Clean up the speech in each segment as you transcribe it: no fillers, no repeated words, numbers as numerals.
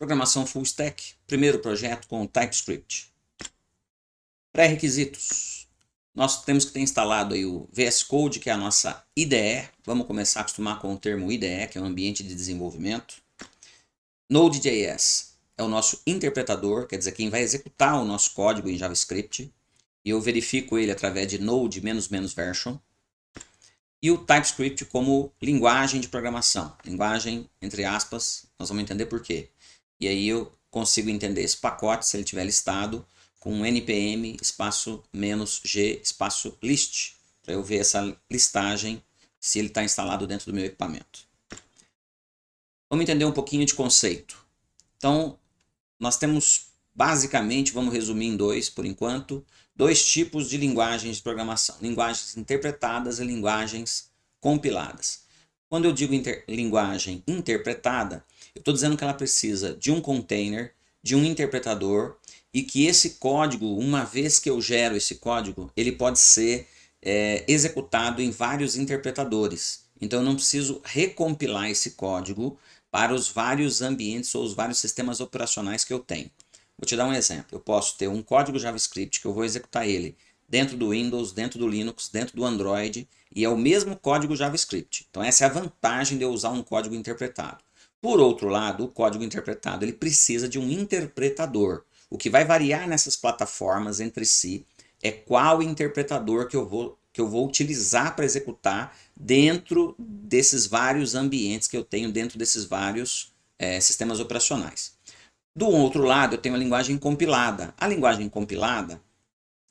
Programação Full Stack, primeiro projeto com TypeScript. Pré-requisitos. Nós temos que ter instalado aí o VS Code, que é a nossa IDE. Vamos começar a acostumar com o termo IDE, que é um ambiente de desenvolvimento. Node.js é o nosso interpretador, quer dizer, quem vai executar o nosso código em JavaScript. E eu verifico ele através de node --version. E o TypeScript como linguagem de programação. Linguagem, entre aspas, nós vamos entender por quê. E aí eu consigo entender esse pacote, se ele estiver listado, com npm espaço -g espaço list, para eu ver essa listagem, se ele está instalado dentro do meu equipamento. Vamos entender um pouquinho de conceito. Então, nós temos basicamente, vamos resumir em dois por enquanto, dois tipos de linguagens de programação. Linguagens interpretadas e linguagens compiladas. Quando eu digo linguagem interpretada, eu estou dizendo que ela precisa de um container, de um interpretador, e que esse código, uma vez que eu gero esse código, ele pode ser executado em vários interpretadores. Então eu não preciso recompilar esse código para os vários ambientes ou os vários sistemas operacionais que eu tenho. Vou te dar um exemplo. Eu posso ter um código JavaScript que eu vou executar ele dentro do Windows, dentro do Linux, dentro do Android, e é o mesmo código JavaScript. Então essa é a vantagem de eu usar um código interpretado. Por outro lado, o código interpretado ele precisa de um interpretador. O que vai variar nessas plataformas entre si é qual interpretador que eu vou utilizar para executar dentro desses vários ambientes que eu tenho, dentro desses vários sistemas operacionais. Do outro lado, eu tenho a linguagem compilada. A linguagem compilada,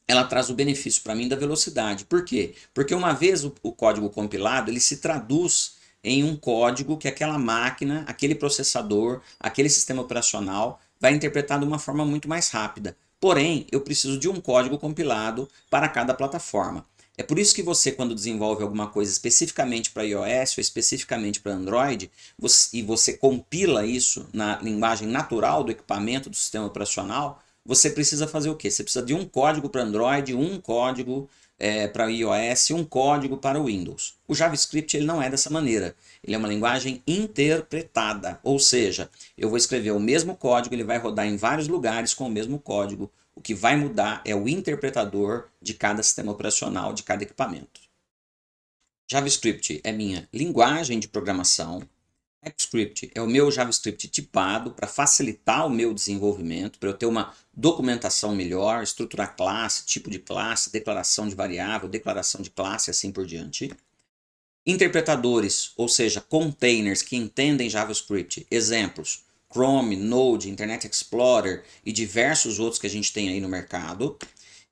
ela traz o benefício para mim da velocidade. Por quê? Porque uma vez o código compilado, ele se traduz em um código que aquela máquina, aquele processador, aquele sistema operacional vai interpretar de uma forma muito mais rápida. Porém, eu preciso de um código compilado para cada plataforma. É por isso que você, quando desenvolve alguma coisa especificamente para iOS ou especificamente para Android, e você compila isso na linguagem natural do equipamento, do sistema operacional, você precisa fazer o quê? Você precisa de um código para Android, um código para iOS, um código para o Windows. O JavaScript ele não é dessa maneira. Ele é uma linguagem interpretada, ou seja, eu vou escrever o mesmo código, ele vai rodar em vários lugares com o mesmo código. O que vai mudar é o interpretador de cada sistema operacional, de cada equipamento. JavaScript é minha linguagem de programação. TypeScript é o meu JavaScript tipado para facilitar o meu desenvolvimento, para eu ter uma documentação melhor, estruturar classe, tipo de classe, declaração de variável, declaração de classe e assim por diante. Interpretadores, ou seja, containers que entendem JavaScript, exemplos, Chrome, Node, Internet Explorer e diversos outros que a gente tem aí no mercado.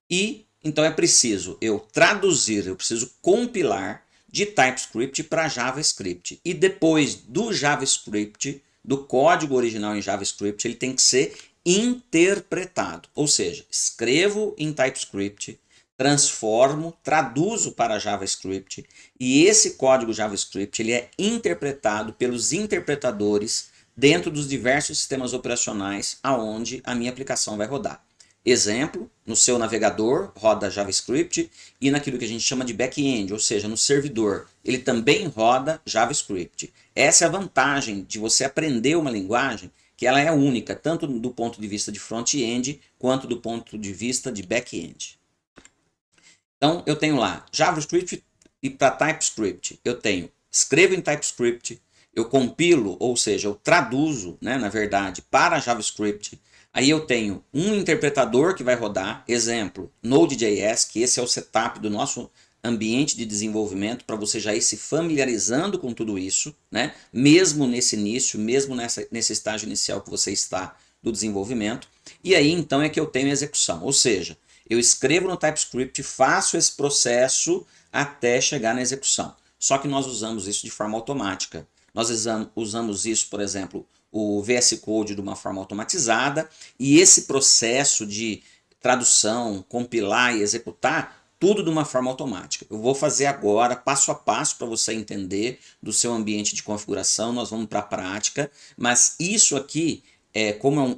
E então é preciso eu traduzir, eu preciso compilar de TypeScript para JavaScript. E depois do JavaScript, do código original em JavaScript, ele tem que ser interpretado. Ou seja, escrevo em TypeScript, transformo, traduzo para JavaScript e esse código JavaScript ele é interpretado pelos interpretadores dentro dos diversos sistemas operacionais aonde a minha aplicação vai rodar. Exemplo, no seu navegador roda JavaScript e naquilo que a gente chama de back-end, ou seja, no servidor, ele também roda JavaScript. Essa é a vantagem de você aprender uma linguagem que ela é única, tanto do ponto de vista de front-end quanto do ponto de vista de back-end. Então eu tenho lá JavaScript e para TypeScript eu tenho, escrevo em TypeScript, eu compilo, ou seja, eu traduzo, né, na verdade, para JavaScript. Aí eu tenho um interpretador que vai rodar, exemplo, Node.js, que esse é o setup do nosso ambiente de desenvolvimento para você já ir se familiarizando com tudo isso, né? Mesmo nesse início, mesmo nesse estágio inicial que você está do desenvolvimento. E aí então é que eu tenho execução, ou seja, eu escrevo no TypeScript, faço esse processo até chegar na execução. Só que nós usamos isso de forma automática. Nós usamos isso, por exemplo, o VS Code de uma forma automatizada e esse processo de tradução, compilar e executar, tudo de uma forma automática. Eu vou fazer agora, passo a passo, para você entender do seu ambiente de configuração, nós vamos para a prática, mas isso aqui como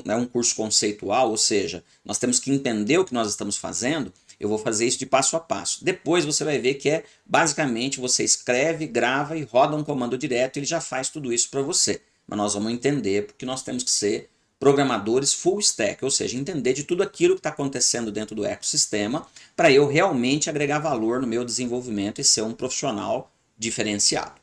é um curso conceitual, ou seja, nós temos que entender o que nós estamos fazendo, eu vou fazer isso de passo a passo. Depois você vai ver que basicamente você escreve, grava e roda um comando direto e ele já faz tudo isso para você. mas nós vamos entender porque nós temos que ser programadores full stack, ou seja, entender de tudo aquilo que está acontecendo dentro do ecossistema para eu realmente agregar valor no meu desenvolvimento e ser um profissional diferenciado.